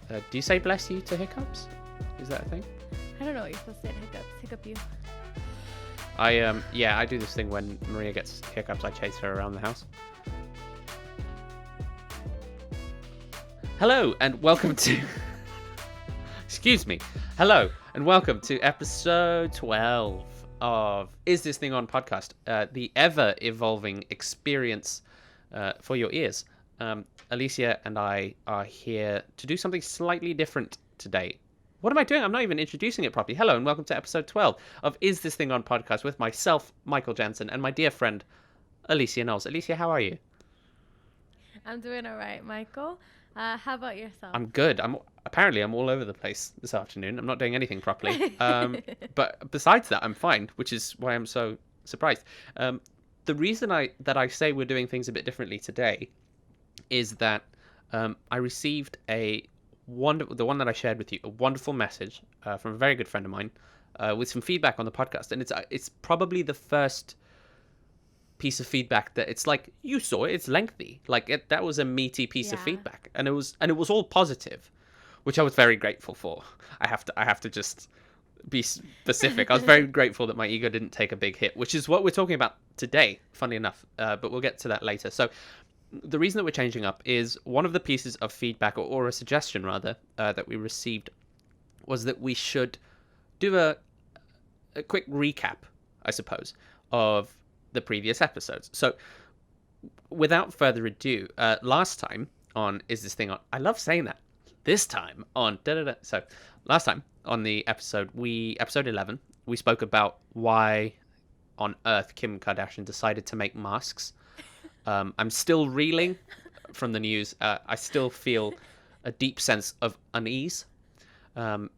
Do you say bless you to hiccups? Is that a thing? I don't know what you're supposed to say. Hiccup you. I do this thing when Maria gets hiccups. I chase her around the house. Hello and welcome to. Excuse me. Hello and welcome to episode 12 of Is This Thing On podcast, the ever evolving experience for your ears. Alysia and I are here to do something slightly different today. What am I doing? I'm not even introducing it properly. Hello and welcome to episode 12 of Is This Thing On podcast with myself, Michael Jansen, and my dear friend, Alysia Knowles. Alysia, how are you? I'm doing all right, Michael. How about yourself? I'm good. I'm all over the place this afternoon. I'm not doing anything properly. But besides that, I'm fine, which is why I'm so surprised. The reason that I say we're doing things a bit differently today is that I received the one that I shared with you, a wonderful message from a very good friend of mine with some feedback on the podcast, and it's probably the first piece of feedback that it's like, you saw it, it's lengthy, that was a meaty piece of feedback, and it was all positive, which I was very grateful for. I have to just be specific. I was very grateful that my ego didn't take a big hit, which is what we're talking about today, funnily enough, but we'll get to that later. So the reason that we're changing up is one of the pieces of feedback, or a suggestion rather, that we received was that we should do a quick recap, I suppose, of the previous episodes. So without further ado, last time on Is This Thing On, I love saying that, this time on so last time on the episode 11, we spoke about why on earth Kim Kardashian decided to make masks. I'm still reeling from the news. I still feel a deep sense of unease. I'm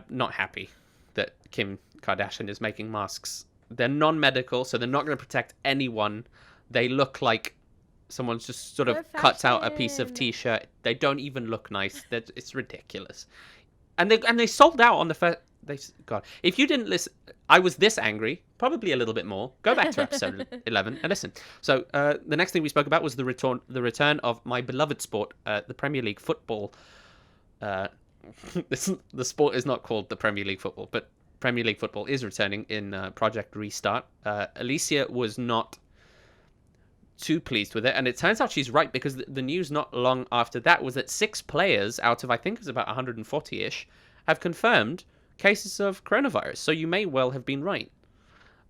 not happy that Kim Kardashian is making masks. They're non-medical, so they're not going to protect anyone. They look like someone's just sort of cut out a piece of t-shirt. They don't even look nice. It's ridiculous. And they sold out on the first. God, if you didn't listen, I was this angry, probably a little bit more. Go back to episode 11 and listen. So the next thing we spoke about was the return of my beloved sport, the Premier League football. The sport is not called the Premier League football, but Premier League football is returning in Project Restart. Alysia was not too pleased with it, and it turns out she's right, because the news not long after that was that 6 players out of, I think it's about 140-ish, have confirmed cases of coronavirus. So you may well have been right.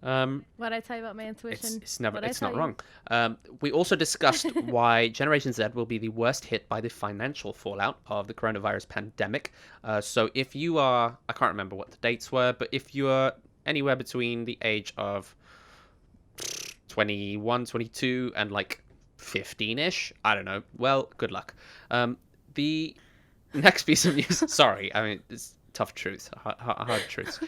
What I tell you about my intuition? It's not wrong. We also discussed why Generation Z will be the worst hit by the financial fallout of the coronavirus pandemic. So if you are, I can't remember what the dates were, but if you are anywhere between the age of 21, 22 and 15-ish, I don't know, well, good luck. The next piece of news, sorry, I mean, it's tough truths, hard truths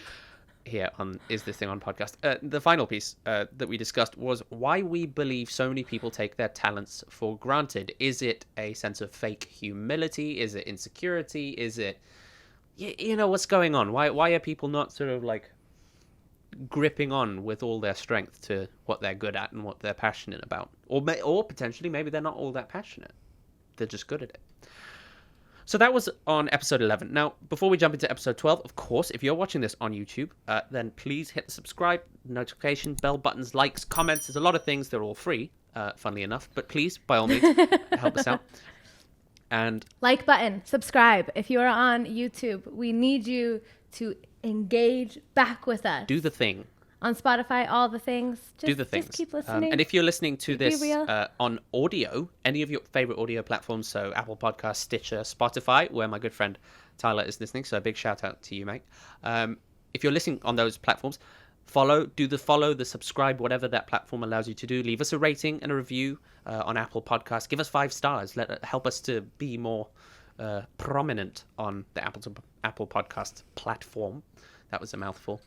here on Is This Thing On podcast. The final piece that we discussed was why we believe so many people take their talents for granted. Is it a sense of fake humility? Is it insecurity? Is it, you know, what's going on? Why are people not sort of gripping on with all their strength to what they're good at and what they're passionate about? Or potentially maybe they're not all that passionate. They're just good at it. So that was on episode 11. Now, before we jump into episode 12, of course, if you're watching this on YouTube, then please hit the subscribe, notification, bell buttons, likes, comments. There's a lot of things. They're all free, funnily enough. But please, by all means, help us out. And like button, subscribe. If you are on YouTube, we need you to engage back with us. Do the thing. On Spotify, all the things. Do the things. Just keep listening. And if you're listening to this on audio, any of your favorite audio platforms, so Apple Podcasts, Stitcher, Spotify, where my good friend Tyler is listening, so a big shout out to you, mate. If you're listening on those platforms, do the follow, the subscribe, whatever that platform allows you to do. Leave us a rating and a review on Apple Podcasts. Give us 5 stars. Help us to be more prominent on the Apple Podcast platform. That was a mouthful.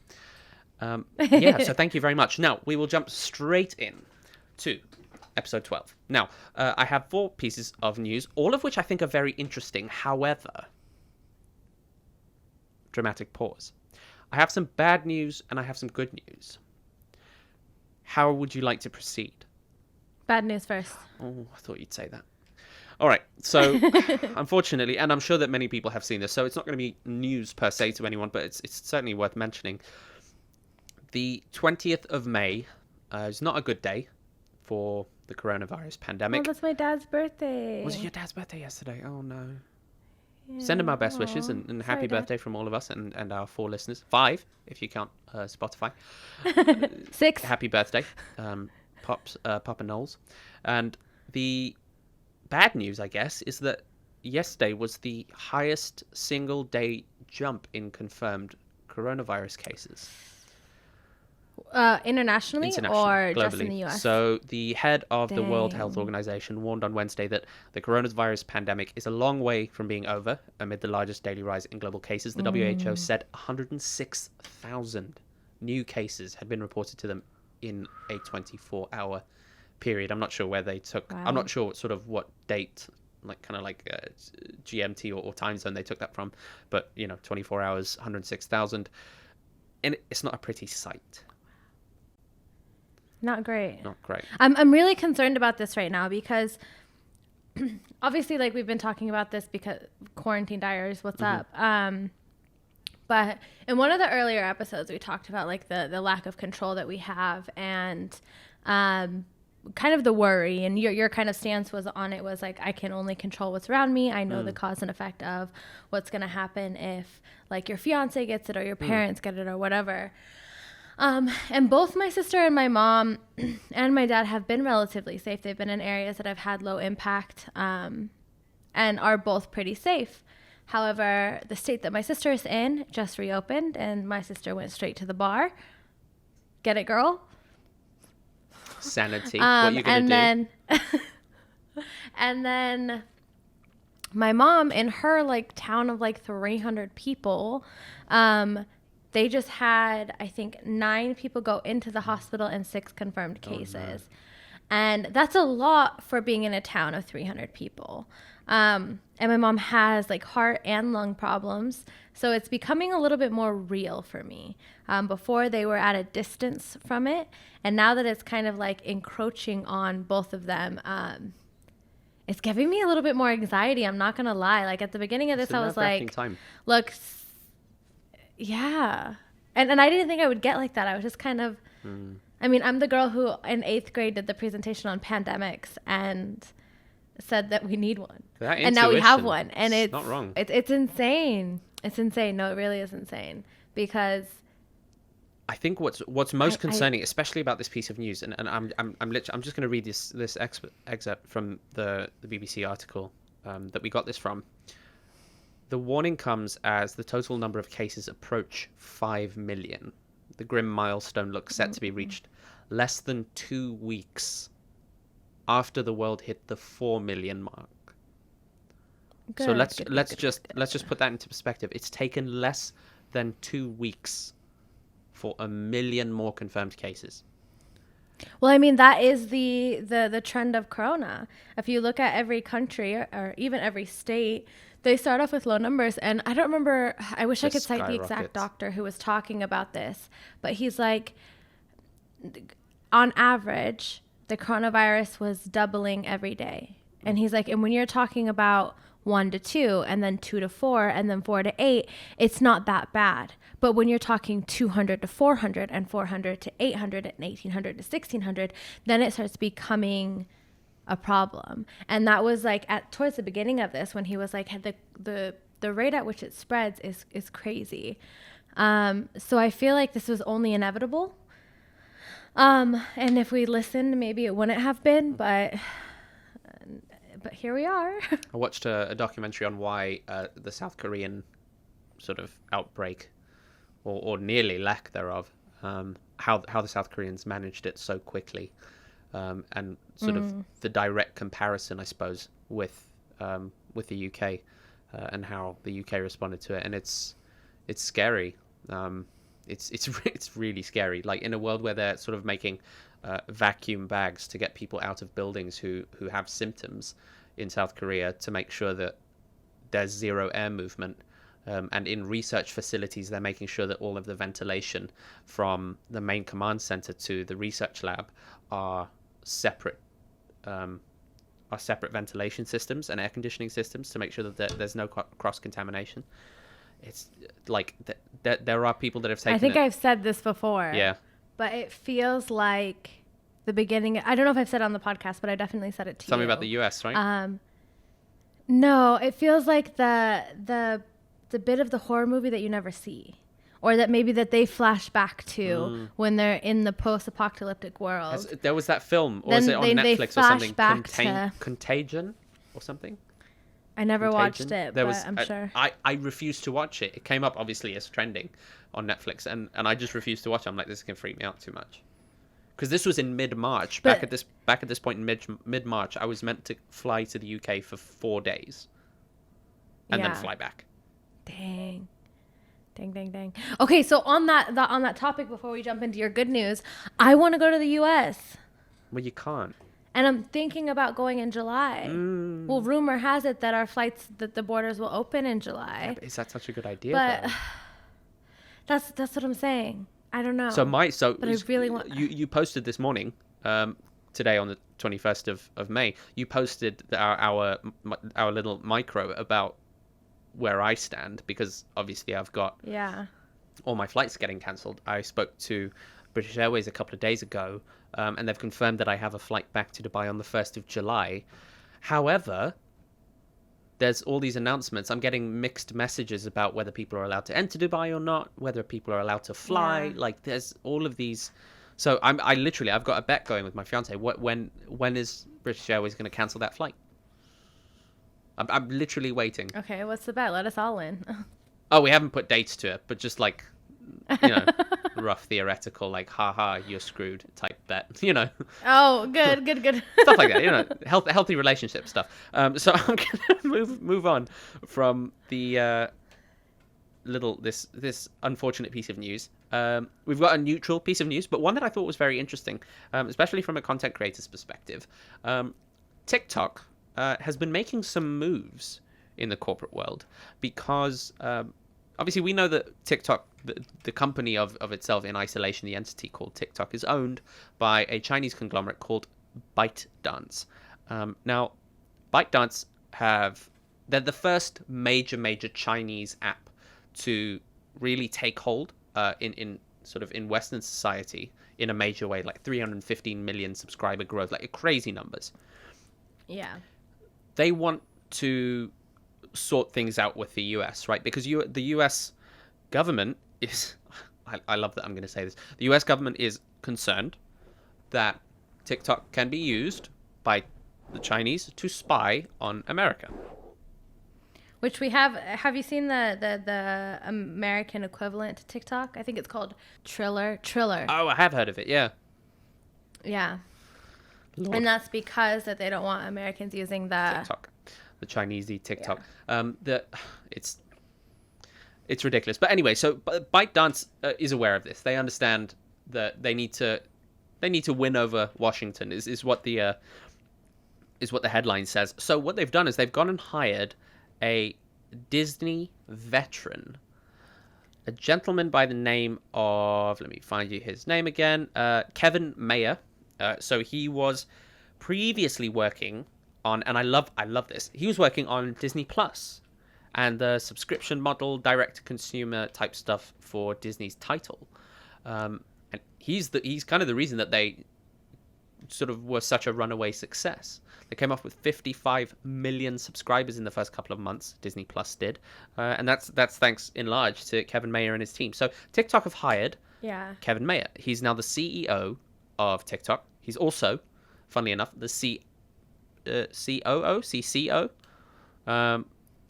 So thank you very much. Now, we will jump straight in to episode 12. Now, I have 4 pieces of news, all of which I think are very interesting. However, dramatic pause. I have some bad news and I have some good news. How would you like to proceed? Bad news first. Oh, I thought you'd say that. All right. So, unfortunately, and I'm sure that many people have seen this, so it's not going to be news per se to anyone, but it's certainly worth mentioning. The 20th of May is not a good day for the coronavirus Oh, pandemic. that's my dad's birthday. Was it your dad's birthday yesterday? Oh, no. Yeah. Send him our best wishes Aw. and Sorry, happy Dad. birthday from all of us and our 4 listeners. 5, if you count Spotify. 6. Happy birthday, Papa Knowles. And the bad news, I guess, is that yesterday was the highest single day jump in confirmed coronavirus cases. Internationally or globally. just in the US? So the head of the World Health Dang. Organization warned on Wednesday that the coronavirus pandemic is a long way from being over amid the largest daily rise in global cases. The WHO said 106,000 new cases had been reported to them in a 24-hour period. I'm not sure where they took. Wow. I'm not sure sort of what date, GMT or time zone they took that from, but 24 hours, 106,000, and it's not a pretty sight. Not great. Not great. I'm really concerned about this right now because obviously, like, we've been talking about this because quarantine diaries, what's up? But in one of the earlier episodes, we talked about like the lack of control that we have and kind of the worry, and your kind of stance was on it was like, I can only control what's around me. I know the cause and effect of what's going to happen if like your fiance gets it or your parents get it or whatever. And both my sister and my mom and my dad have been relatively safe. They've been in areas that have had low impact and are both pretty safe. However, the state that my sister is in just reopened, and my sister went straight to the bar. Get it, girl? Sanity. What are you going to do? And then my mom, in her like town of like 300 people, they just had, I think, 9 people go into the hospital and 6 confirmed cases. Oh, no. And that's a lot for being in a town of 300 people. And my mom has like heart and lung problems. So it's becoming a little bit more real for me. Before they were at a distance from it. And now that it's kind of like encroaching on both of them, it's giving me a little bit more anxiety. I'm not going to lie. Like at the beginning of this, I was like, time. look, yeah. And I didn't think I would get like that. I was just kind of, I mean, I'm the girl who in 8th grade did the presentation on pandemics and said that we need one. And now we have one. And it's not wrong. It's insane. It's insane. No, it really is insane. Because I think what's most concerning, especially about this piece of news, and I'm just going to read this excerpt from the BBC article that we got this from. The warning comes as the total number of cases approach 5 million. The grim milestone looks set to be reached less than 2 weeks after the world hit the 4 million mark. good, So let's good. just put that into perspective. It's taken less than 2 weeks for 1 million more confirmed cases. Well, I mean, that is the trend of corona. If you look at every country or even every state, they start off with low numbers. And I don't remember, I wish I could cite the exact skyrockets. doctor who was talking about this, but he's like, on average, the coronavirus was doubling every day. And he's like, and when you're talking about 1 to 2 and then 2 to 4 and then 4 to 8, it's not that bad. But when you're talking 200 to 400 and 400 to 800 and 1800 to 1600, then it starts becoming a problem. And that was like towards the beginning of this, when he was like, the rate at which it spreads is crazy. So I feel like this was only inevitable. And if we listened, maybe it wouldn't have been, but here we are. I watched a documentary on why the South Korean sort of outbreak, or nearly lack thereof, how the South Koreans managed it so quickly, and sort of the direct comparison, I suppose, with the UK, and how the UK responded to it, and it's scary. It's really scary. Like in a world where they're sort of making vacuum bags to get people out of buildings who have symptoms in South Korea, to make sure that there's zero air movement. And in research facilities, they're making sure that all of the ventilation from the main command center to the research lab are separate are separate ventilation systems and air conditioning systems to make sure that there's no cross contamination. It's like there are people that have taken. I think I've said this before. Yeah. But it feels like the beginning. I don't know if I've said it on the podcast, but I definitely said it to you. Tell me about the US, right? No, it feels like the bit of the horror movie that you never see, or that maybe that they flash back to when they're in the post-apocalyptic world. There was that film, or Then is it on they Netflix or flash something? back to- Contagion or something? I never watched Contagion? it, I'm sure. I refused to watch it. It came up obviously as trending on Netflix, and I just refused to watch it. I'm like, this is gonna freak me out too much. Because this was in mid-March. Back at this point in mid-March, I was meant to fly to the UK for 4 days, and then fly back. Dang. Okay, so on that topic, before we jump into your good news, I want to go to the US. Well, you can't. And I'm thinking about going in July. Well, rumor has it that that the borders will open in July. Yeah, but is that such a good idea? But though? that's what I'm saying. I don't know. But I really want. You posted this morning, today on the 21st of May. You posted our little micro about where I stand, because obviously I've got all my flights getting cancelled. I spoke to British Airways a couple of days ago, and they've confirmed that I have a flight back to Dubai on the 1st of July. However, there's all these announcements. I'm getting mixed messages about whether people are allowed to enter Dubai or not, whether people are allowed to fly. Yeah. Like, there's all of these. So I've got a bet going with my fiance. When is British Airways going to cancel that flight? I'm literally waiting. Okay, what's the bet? Let us all in. Oh, we haven't put dates to it, but just like, rough theoretical, like, haha, you're screwed type bet, Oh, good. Stuff like that, healthy relationship stuff. So I'm gonna move on from the this unfortunate piece of news. We've got a neutral piece of news, but one that I thought was very interesting, especially from a content creator's perspective. TikTok has been making some moves in the corporate world, because obviously we know that TikTok, the company of itself in isolation, the entity called TikTok, is owned by a Chinese conglomerate called ByteDance. Now, ByteDance they're the first major Chinese app to really take hold in Western society in a major way, like 315 million subscriber growth, like crazy numbers. Yeah. They want to sort things out with the US, right? Because the US government is, I love that I'm going to say this, the US government is concerned that TikTok can be used by the Chinese to spy on America. Which we have you seen the American equivalent to TikTok? I think it's called Triller. Oh, I have heard of it, yeah. Yeah. Lord. And that's because that they don't want Americans using the TikTok, the Chinesey TikTok. Yeah. It's ridiculous. But anyway, so ByteDance is aware of this. They understand that they need to win over Washington. Is what the headline says. So what they've done is they've gone and hired a Disney veteran, a gentleman by the name of, let me find you his name again, Kevin Mayer. So he was previously working on, and I love this, he was working on Disney Plus and the subscription model, direct-to-consumer type stuff for Disney's title. And he's kind of the reason that they sort of were such a runaway success. They came off with 55 million subscribers in the first couple of months, Disney Plus did. And that's thanks in large to Kevin Mayer and his team. So TikTok have hired Kevin Mayer. He's now the CEO of TikTok. He's also, funnily enough, the CCO,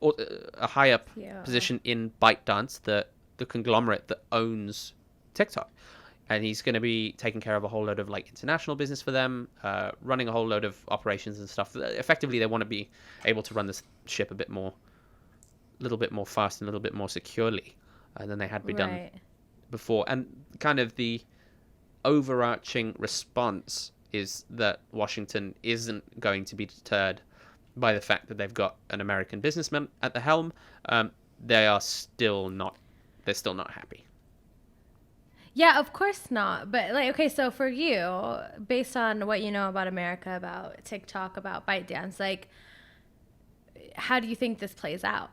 or a high up position in ByteDance, the conglomerate that owns TikTok. And he's going to be taking care of a whole load of like international business for them, running a whole load of operations and stuff. Effectively, they want to be able to run this ship a little bit more fast and a little bit more securely than they had been done before. And kind of the overarching response is that Washington isn't going to be deterred by the fact that they've got an American businessman at the helm. They're still not happy. Yeah, of course not. But like, okay, so for you, based on what you know about America, about TikTok, about ByteDance, like, how do you think this plays out?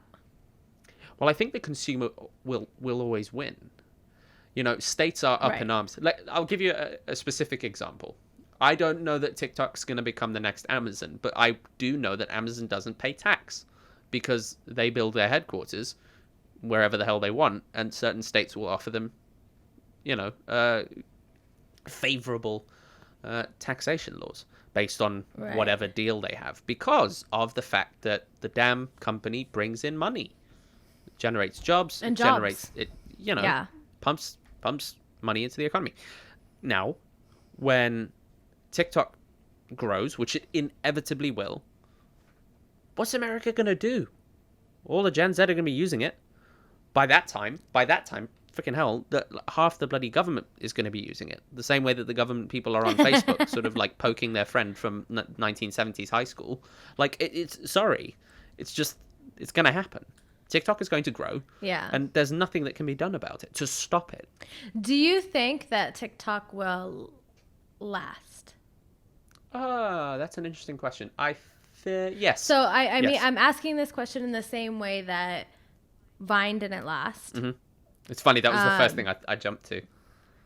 Well, I think the consumer will always win. You know, states are up in Right. arms. Like, I'll give you a specific example. I don't know that TikTok's going to become the next Amazon, but I do know that Amazon doesn't pay tax because they build their headquarters wherever the hell they want, and certain states will offer them, you know, favorable taxation laws based on Right. whatever deal they have because of the fact that the damn company brings in money, generates jobs, And jobs. generates it, you know, Yeah. pumps money into the economy. Now, when TikTok grows, which it inevitably will, what's America gonna do? All the Gen Z are gonna be using it. By that time, freaking hell, half the bloody government is going to be using it. The same way that the government people are on Facebook, sort of like poking their friend from 1970s high school. Like, it's just, it's going to happen. TikTok is going to grow, Yeah. and there's nothing that can be done about it to stop it. Do you think that TikTok will last? That's an interesting question. I fear yes. So I mean, Yes. I'm asking this question in the same way that Vine didn't last. Mm-hmm. It's funny, that was the first Um, thing I jumped to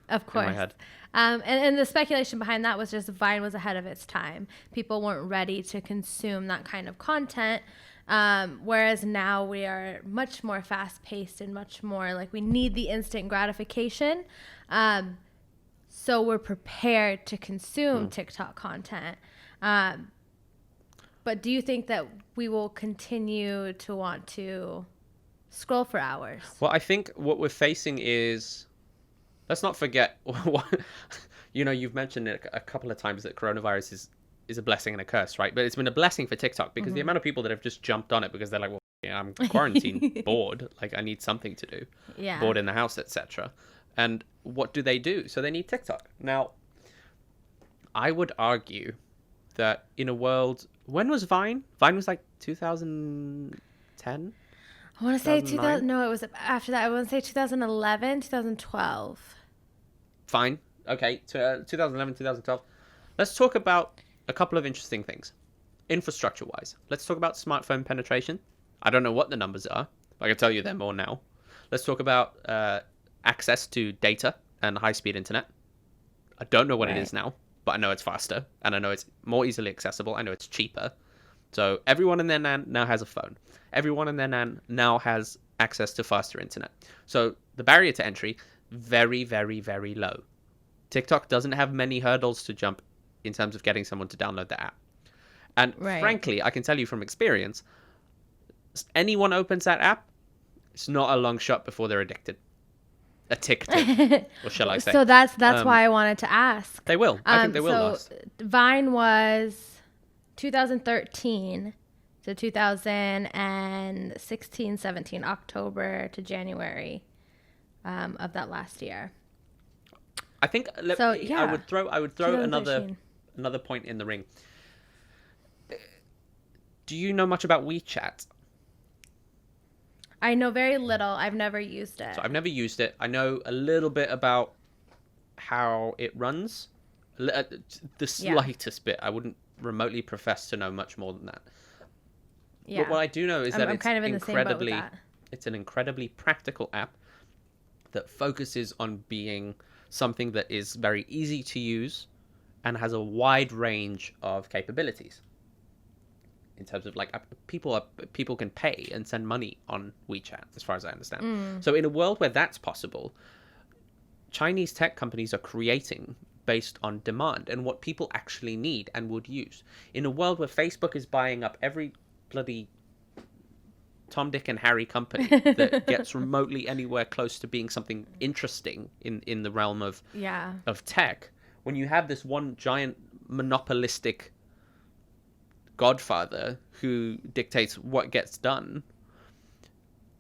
Of in my course. head. And the speculation behind that was just Vine was ahead of its time. People weren't ready to consume that kind of content. Whereas now we are much more fast paced and much more like we need the instant gratification. So we're prepared to consume TikTok content. But do you think that we will continue to want to scroll for hours? Well, I think what we're facing is, let's not forget what, you know, you've mentioned it a couple of times that coronavirus is a blessing and a curse, right? But it's been a blessing for TikTok because the amount of people that have just jumped on it because they're like, well, yeah, I'm quarantined, bored, like I need something to do, Yeah. bored in the house, etc. And what do? So they need TikTok. Now, I would argue that in a world, when was Vine? Vine was like 2010. I want to say 2009? 2000. No, it was after that. I want to say 2011, 2012. Fine. Okay, 2011, 2012. Let's talk about a couple of interesting things. Infrastructure-wise, let's talk about smartphone penetration. I don't know what the numbers are, but I can tell you they're more now. Let's talk about access to data and high-speed internet. I don't know what it Right. is now, but I know it's faster, and I know it's more easily accessible. I know it's cheaper. So everyone in their NAN now has a phone. Everyone in their NAN now has access to faster internet. So the barrier to entry, very, very, very low. TikTok doesn't have many hurdles to jump in terms of getting someone to download the app. And Right. frankly, I can tell you from experience, anyone opens that app, it's not a long shot before they're addicted. Addicted, or shall I say? So that's why I wanted to ask. They will. I think they will last. Vine was 2013 to 2016, 17, October to January of that last year. I think So, I yeah. would throw another 2013. point in the ring. Do you know much about WeChat? I know very little. I've never used it. So I've never used it. I know a little bit about how it runs. The slightest bit. I wouldn't remotely profess to know much more than that. Yeah. But what I do know is that I'm it's kind of in the same boat with incredibly, that. it's an incredibly practical app that focuses on being something that is very easy to use and has a wide range of capabilities. In terms of like people can pay and send money on WeChat, as far as I understand. So in a world where that's possible, Chinese tech companies are creating based on demand and what people actually need and would use. In a world where Facebook is buying up every bloody Tom, Dick, and Harry company that gets remotely anywhere close to being something interesting in the realm of Yeah. tech, when you have this one giant monopolistic godfather who dictates what gets done,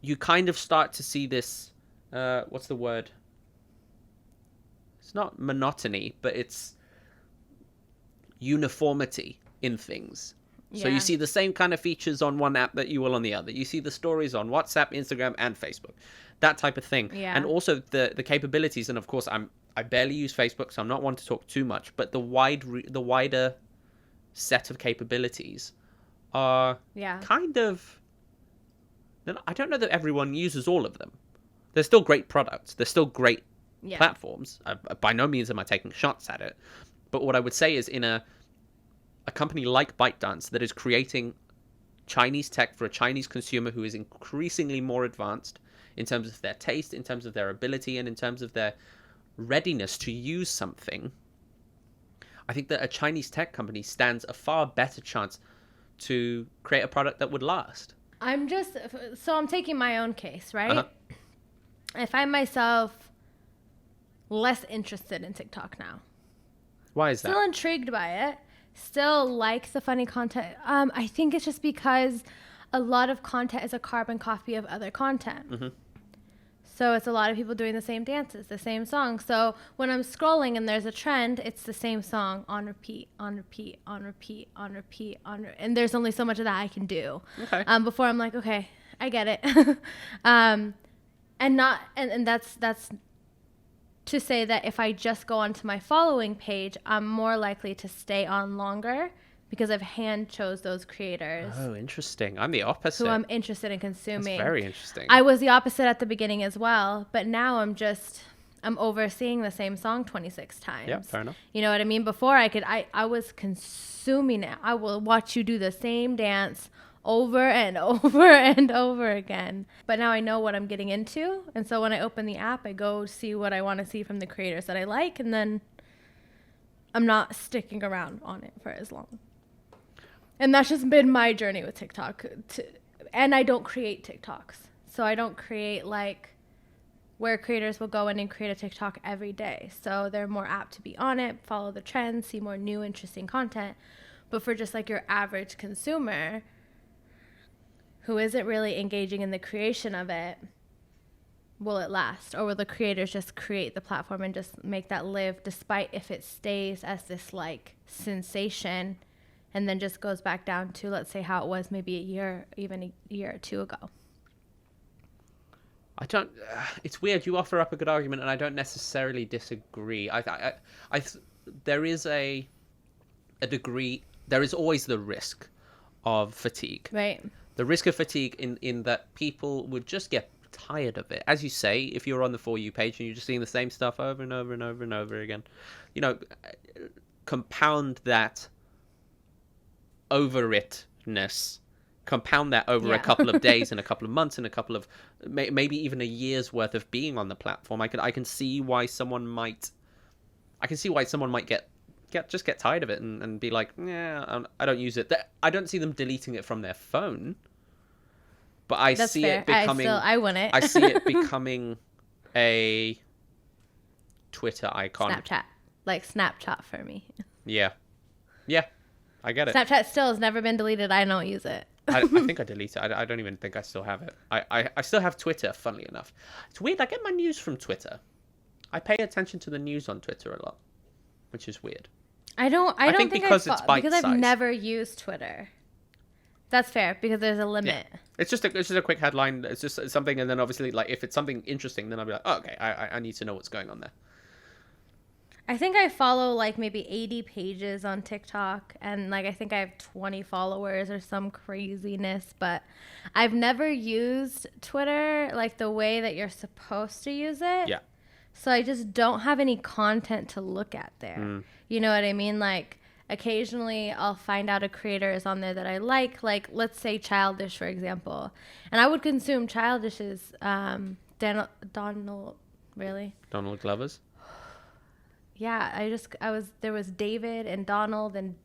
you kind of start to see this, what's the word? It's not monotony, but it's uniformity in things. So you see the same kind of features on one app that you will on the other. You see the stories on WhatsApp, Instagram, and Facebook. That type of thing. Yeah. And also the capabilities. And of course, I barely use Facebook, so I'm not one to talk too much. But the wider set of capabilities are kind of... I don't know that everyone uses all of them. They're still great products. They're still great platforms. By no means am I taking shots at it. But what I would say is in a company like ByteDance that is creating Chinese tech for a Chinese consumer who is increasingly more advanced in terms of their taste, in terms of their ability, and in terms of their readiness to use something, I think that a Chinese tech company stands a far better chance to create a product that would last. I'm taking my own case, right? I find myself less interested in TikTok now. Why is that? Still intrigued by it. Still like the funny content. I think it's just because a lot of content is a carbon copy of other content. Mm-hmm. So it's a lot of people doing the same dances, the same songs. So when I'm scrolling and there's a trend, it's the same song on repeat, on repeat, on repeat, on repeat, and there's only so much of that I can do. Okay. Before I'm like, okay, I get it. And that's to say that if I just go onto my following page, I'm more likely to stay on longer because I've hand chose those creators. Oh, interesting. I'm the opposite. Who I'm interested in consuming. That's very interesting. I was the opposite at the beginning as well, but now I'm overseeing the same song 26 times. Yeah, fair enough. You know what I mean? Before I was consuming it. I will watch you do the same dance over and over and over again. But now I know what I'm getting into. And so when I open the app, I go see what I want to see from the creators that I like. And then I'm not sticking around on it for as long. And that's just been my journey with TikTok. And I don't create TikToks. So I don't create like where creators will go in and create a TikTok every day. So they're more apt to be on it, follow the trends, see more new, interesting content. But for just like your average consumer who isn't really engaging in the creation of it, will it last? Or will the creators just create the platform and just make that live despite if it stays as this like sensation and then just goes back down to, let's say, how it was maybe even a year or two ago? It's weird. You offer up a good argument and I don't necessarily disagree. There is a degree, there is always the risk of fatigue. Right. The risk of fatigue in that people would just get tired of it. As you say, if you're on the For You page and you're just seeing the same stuff over and over and over and over again, compound that over-itness, compound that over a couple of days and a couple of months and a couple of, maybe even a year's worth of being on the platform. I can see why someone might get tired of it and be like, yeah, I don't use it. I don't see them deleting it from their phone, but I That's see fair. it becoming. I wouldn't. I see it becoming a Twitter icon. Snapchat for me. Yeah, I get it. Snapchat still has never been deleted. I don't use it. I think I deleted it. I don't even think I still have it. I still have Twitter, funnily enough. It's weird. I get my news from Twitter. I pay attention to the news on Twitter a lot, which is weird. I don't think because it's bite because size. I've never used Twitter. That's fair because there's a limit. Yeah. It's just a quick headline. It's just something, and then obviously, like, if it's something interesting, then I'll be like, oh, okay, I need to know what's going on there. I think I follow like maybe 80 pages on TikTok, and like I think I have 20 followers or some craziness, but I've never used Twitter like the way that you're supposed to use it. Yeah. So I just don't have any content to look at there. You know what I mean? Like occasionally I'll find out a creator is on there that I like let's say Childish, for example. And I would consume Childish's Donald Glover's? Yeah, there was David and Donald and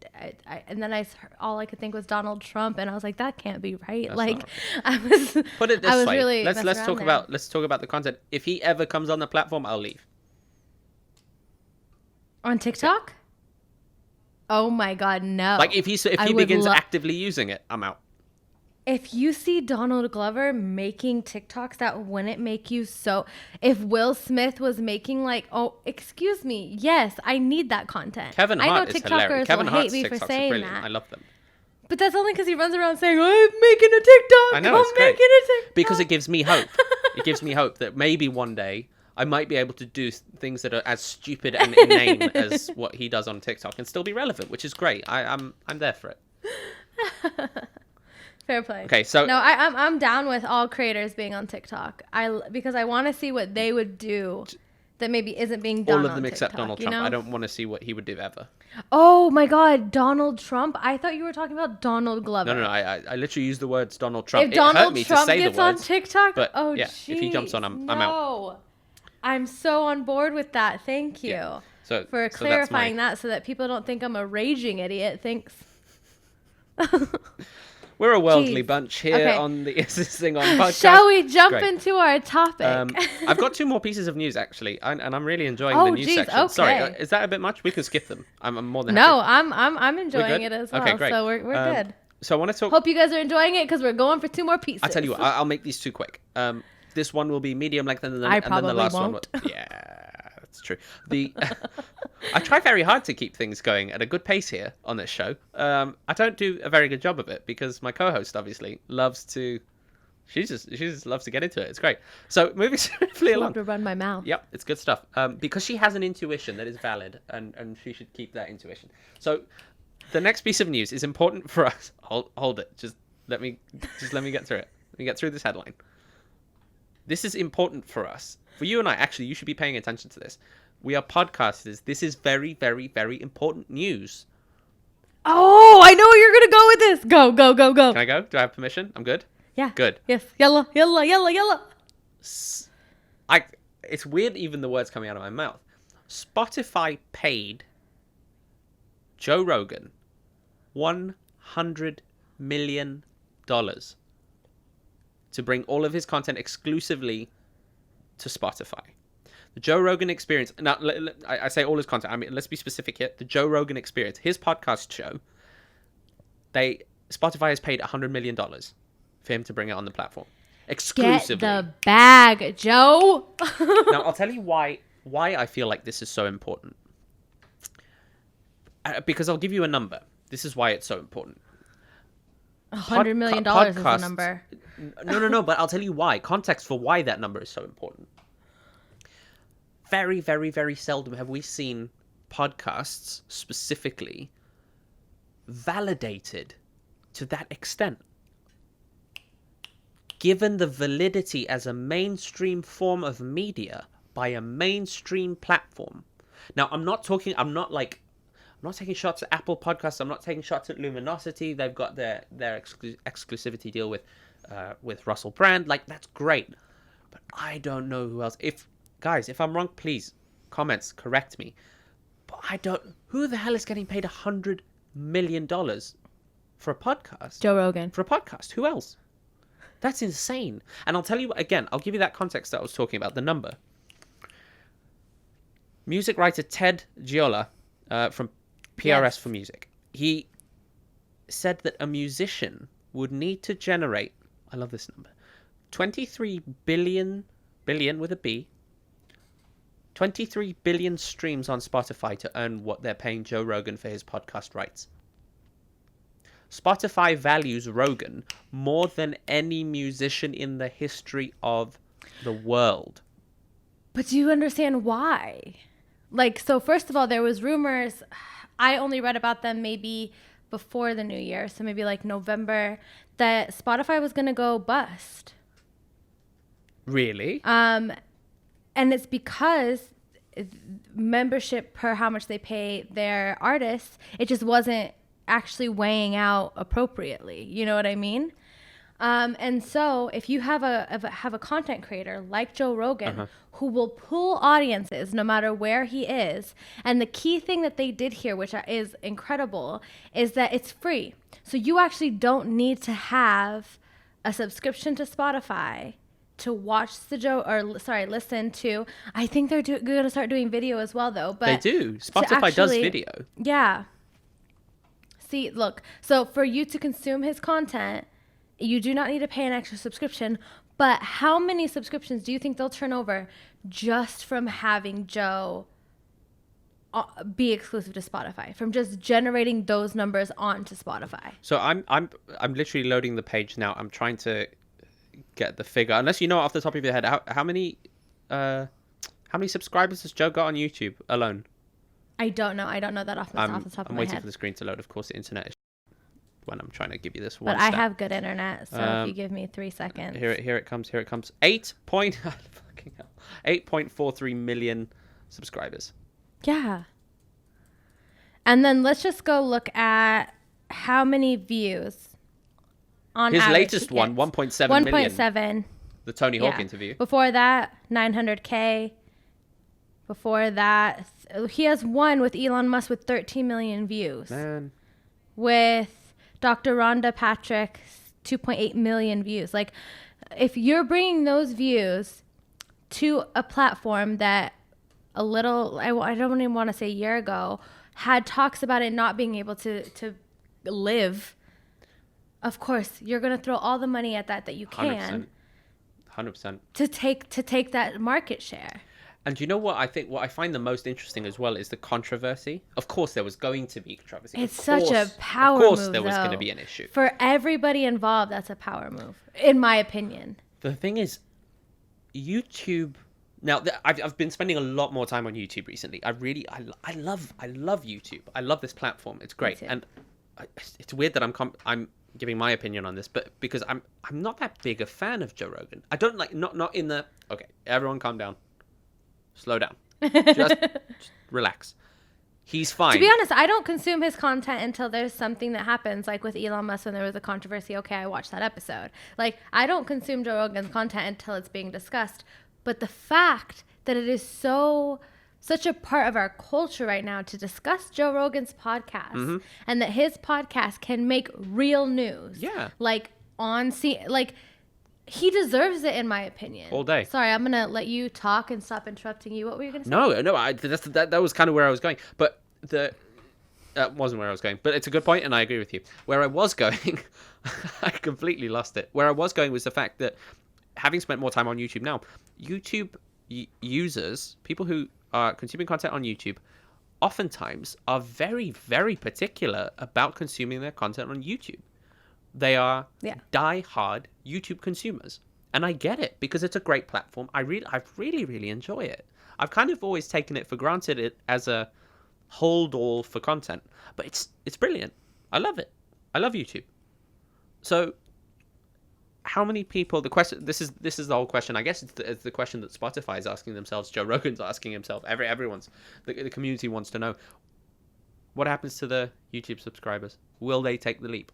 then all I could think was Donald Trump, and I was like, that can't be right. That's I was put it this way. Really let's talk about the content. If he ever comes on the platform, I'll leave. On TikTok? Oh my God, no. Like if he begins actively using it, I'm out. If you see Donald Glover making TikToks, that wouldn't make you so... If Will Smith was making like, oh, excuse me, yes, I need that content. Kevin Hart I know is hilarious. TikTokers will hate me for saying that. I love them. But that's only because he runs around saying, I'm making a TikTok. I know, it's making great. a TikTok. Because it gives me hope. It gives me hope that maybe one day I might be able to do things that are as stupid and inane as what he does on TikTok and still be relevant, which is great. I'm there for it. Fair play. Okay, so no, I'm down with all creators being on TikTok. Because I want to see what they would do that maybe isn't being done. All of on them TikTok, except Donald Trump. You know? I don't want to see what he would do ever. Oh my God, Donald Trump! I thought you were talking about Donald Glover. No. I literally use the words Donald Trump. If It hurt Donald me Trump to say gets the words, on TikTok, but oh yeah, geez, if he jumps on, I'm out. I'm so on board with that. Thank you for clarifying that so that people don't think I'm a raging idiot. Thanks. We're a worldly bunch here on the Existing On podcast. Shall we jump into our topic? I've got 2 more pieces of news actually, and I'm really enjoying the news section. Okay. Sorry, is that a bit much? We can skip them. I'm more than happy. No, I'm enjoying it as well. Okay, great. So we're good. So I want to talk. Hope you guys are enjoying it because we're going for 2 more pieces. I'll tell you what. I'll make these 2 quick. This one will be medium length, and then the last one. Yeah, that's true. I try very hard to keep things going at a good pace here on this show. I don't do a very good job of it because my co-host obviously loves to. She just loves to get into it. It's great. So moving swiftly along. I love to run my mouth. Yep, it's good stuff. Because she has an intuition that is valid, and she should keep that intuition. So the next piece of news is important for us. Hold it. Just let me get through it. Let me get through this headline. This is important for us. For you and I, actually, you should be paying attention to this. We are podcasters. This is very, very, very important news. Oh, I know where you're going to go with this. Go. Can I go? Do I have permission? I'm good? Yeah. Good. Yes. Yalla. It's weird even the words coming out of my mouth. Spotify paid Joe Rogan $100 million to bring all of his content exclusively to Spotify. The Joe Rogan Experience. Now, I say all his content. I mean, let's be specific here. The Joe Rogan Experience, his podcast show. Spotify has paid $100 million for him to bring it on the platform exclusively. Get the bag, Joe. Now, I'll tell you why I feel like this is so important. Because I'll give you a number. This is why it's so important. $100 million is the number. No, but I'll tell you why. Context for why that number is so important. Very, very, very seldom have we seen podcasts specifically validated to that extent. Given the validity as a mainstream form of media by a mainstream platform. Now, I'm not taking shots at Apple Podcasts. I'm not taking shots at Luminosity. They've got their exclusivity deal with Russell Brand. Like, that's great. But I don't know who else. If I'm wrong, please, comments, correct me. But who the hell is getting paid $100 million for a podcast? Joe Rogan. For a podcast. Who else? That's insane. And I'll tell you, again, I'll give you that context that I was talking about, the number. Music writer Ted Giola from PRS for Music. He said that a musician would need to generate, I love this number, 23 billion with a B, 23 billion streams on Spotify to earn what they're paying Joe Rogan for his podcast rights. Spotify values Rogan more than any musician in the history of the world. But do you understand why? Like, so first of all, there was rumors. I only read about them maybe before the new year, so maybe like November, that Spotify was going to go bust. Really? And it's because membership per how much they pay their artists, it just wasn't actually weighing out appropriately. You know what I mean? And so if you have a content creator like Joe Rogan, who will pull audiences no matter where he is, and the key thing that they did here, which is incredible, is that it's free. So you actually don't need to have a subscription to Spotify to watch listen to. I think they're going to start doing video as well, though. But they do. Spotify does video. Yeah. See, look. So for you to consume his content, you do not need to pay an extra subscription. But how many subscriptions do you think they'll turn over just from having Joe be exclusive to Spotify, from just generating those numbers onto Spotify. So I'm literally loading the page now. I'm trying to get the figure. Unless you know off the top of your head, how many subscribers has Joe got on YouTube alone? I don't know. I don't know that off the top of my head. I'm waiting for the screen to load. Of course, the internet is when I'm trying to give you this one. But I have good internet, so if you give me 3 seconds. Here it comes. 8.43 million subscribers. Yeah. And then let's just go look at how many views on his average latest one, 1.7 million. 1.7. The Tony Hawk interview. Before that, 900K. Before that, he has one with Elon Musk with 13 million views. Man. With Dr. Rhonda Patrick, 2.8 million views. Like, if you're bringing those views to a platform that I don't even want to say a year ago, had talks about it not being able to live, of course, you're going to throw all the money at that you can. 100%. To take that market share. And you know what I find the most interesting as well is the controversy. Of course, there was going to be controversy. It's such a power move. Of course, there was going to be an issue. For everybody involved, that's a power move, in my opinion. The thing is, YouTube. Now, I've been spending a lot more time on YouTube recently. I love YouTube. I love this platform. It's great, and it's weird that I'm giving my opinion on this, but because I'm not that big a fan of Joe Rogan. I don't like not in the okay. Everyone, calm down. Slow down. Just relax. He's fine. To be honest, I don't consume his content until there's something that happens, like with Elon Musk when there was a controversy. Okay, I watched that episode. Like, I don't consume Joe Rogan's content until it's being discussed. But the fact that it is such a part of our culture right now to discuss Joe Rogan's podcast, and that his podcast can make real news. Yeah. Like, he deserves it, in my opinion. All day. Sorry, I'm going to let you talk and stop interrupting you. What were you going to say? No, that was kind of where I was going. But that wasn't where I was going. But it's a good point, and I agree with you. Where I was going, I completely lost it. Where I was going was the fact that, having spent more time on YouTube now, YouTube users, people who are consuming content on YouTube, oftentimes are very, very particular about consuming their content on YouTube. They are die-hard YouTube consumers. And I get it, because it's a great platform. I really, really enjoy it. I've kind of always taken it for granted it as a hold-all for content. But it's brilliant. I love it. I love YouTube. So, how many people... This is the whole question. I guess it's the question that Spotify is asking themselves. Joe Rogan's asking himself. Everyone's... The community wants to know. What happens to the YouTube subscribers? Will they take the leap?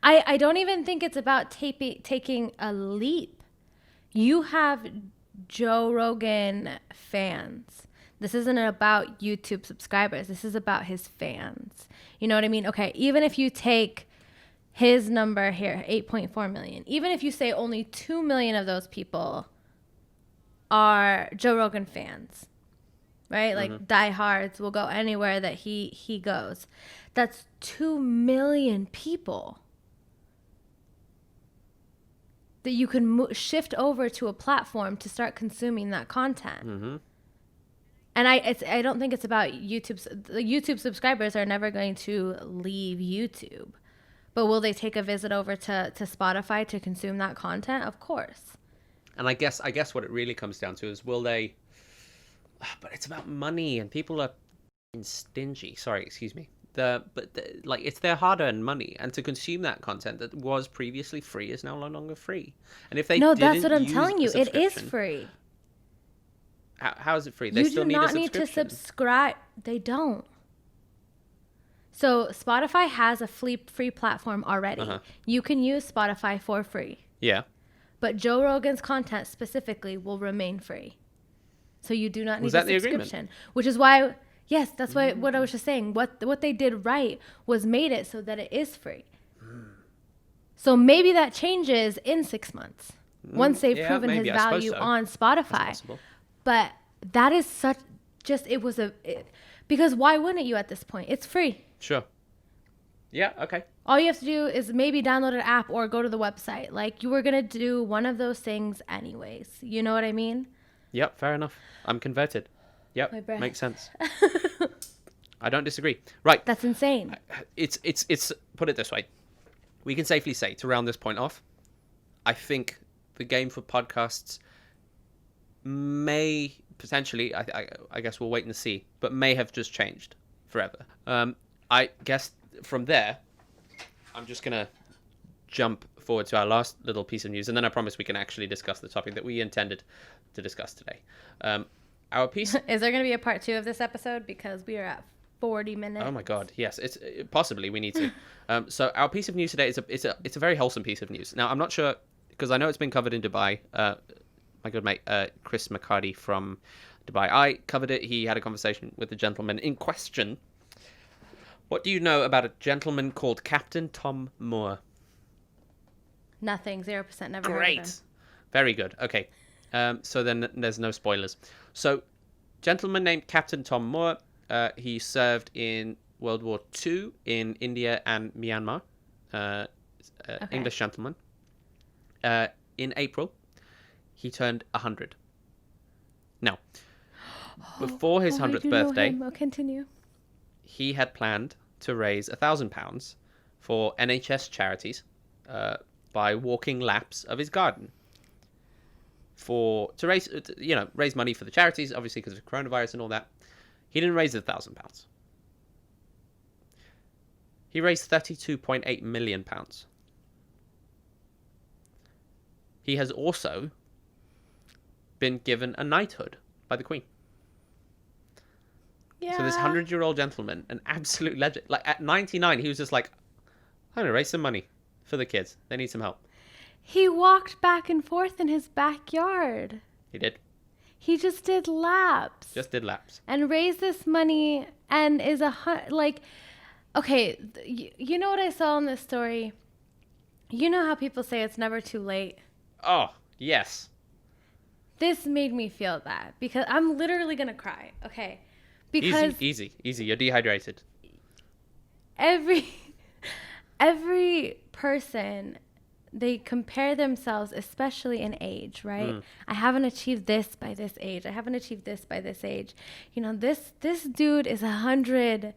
I don't even think it's about taking a leap. You have Joe Rogan fans. This isn't about YouTube subscribers. This is about his fans. You know what I mean? Okay, even if you take his number here, 8.4 million, even if you say only 2 million of those people are Joe Rogan fans, right? Like diehards will go anywhere that he goes. That's 2 million people that you can shift over to a platform to start consuming that content. And I don't think it's about YouTube. The YouTube subscribers are never going to leave YouTube. But will they take a visit over to Spotify to consume that content? Of course. And I guess what it really comes down to is, will they... But it's about money, and people are stingy. Sorry, excuse me. It's their hard-earned money, and to consume that content that was previously free is now no longer free. And if they that's what I'm telling you. It is free. How is it free? They still need a subscription. You do not need to subscribe. They don't. So Spotify has a free platform already. You can use Spotify for free. Yeah. But Joe Rogan's content specifically will remain free. So you do not need a subscription. Was that the agreement? Which is why... Yes, that's what I was just saying. What they did right was made it so that it is free. So maybe that changes in 6 months once they've proven his value on Spotify. But that is because why wouldn't you at this point? It's free. Sure. Yeah, okay. All you have to do is maybe download an app or go to the website. Like, you were going to do one of those things anyways. You know what I mean? Yep, fair enough. I'm converted. Yep, My breath. makes sense. I don't disagree. Right. That's insane. It's put it this way. We can safely say, to round this point off, I think the game for podcasts may potentially, I guess we'll wait and see, but may have just changed forever. I guess from there, I'm just going to jump forward to our last little piece of news, and then I promise we can actually discuss the topic that we intended to discuss today. Our piece... Is there going to be a part 2 of this episode? Because we are at 40 minutes. Oh my god, yes. It's possibly we need to. So our piece of news today is it's a very wholesome piece of news. Now, I'm not sure, because I know it's been covered in Dubai. My good mate, Chris McCarty from Dubai, I covered it. He had a conversation with the gentleman in question. What do you know about a gentleman called Captain Tom Moore? Nothing. 0%. Never heard of him. Great. Very good. Okay. So then there's no spoilers. So, gentleman named Captain Tom Moore. He served in World War II in India and Myanmar. Okay. English gentleman. In April, he turned 100. Now, before his 100th birthday, I'll continue. He had planned to raise £1,000 for NHS charities by walking laps of his garden to raise money for the charities, obviously because of coronavirus and all that. He didn't raise £1,000. He raised £32.8 million. He has also been given a knighthood by the Queen. Yeah. So this 100-year-old gentleman, an absolute legend, like at 99, he was just like, I'm going to raise some money for the kids. They need some help. He walked back and forth in his backyard. He did. He just did laps. Just did laps. And raised this money and is okay, you know what I saw in this story? You know how people say it's never too late? Oh, yes. This made me feel that because I'm literally going to cry, okay? Because Easy. You're dehydrated. Every person, they compare themselves, especially in age, right? I haven't achieved this by this age. I haven't achieved this by this age. You know, this dude is 100,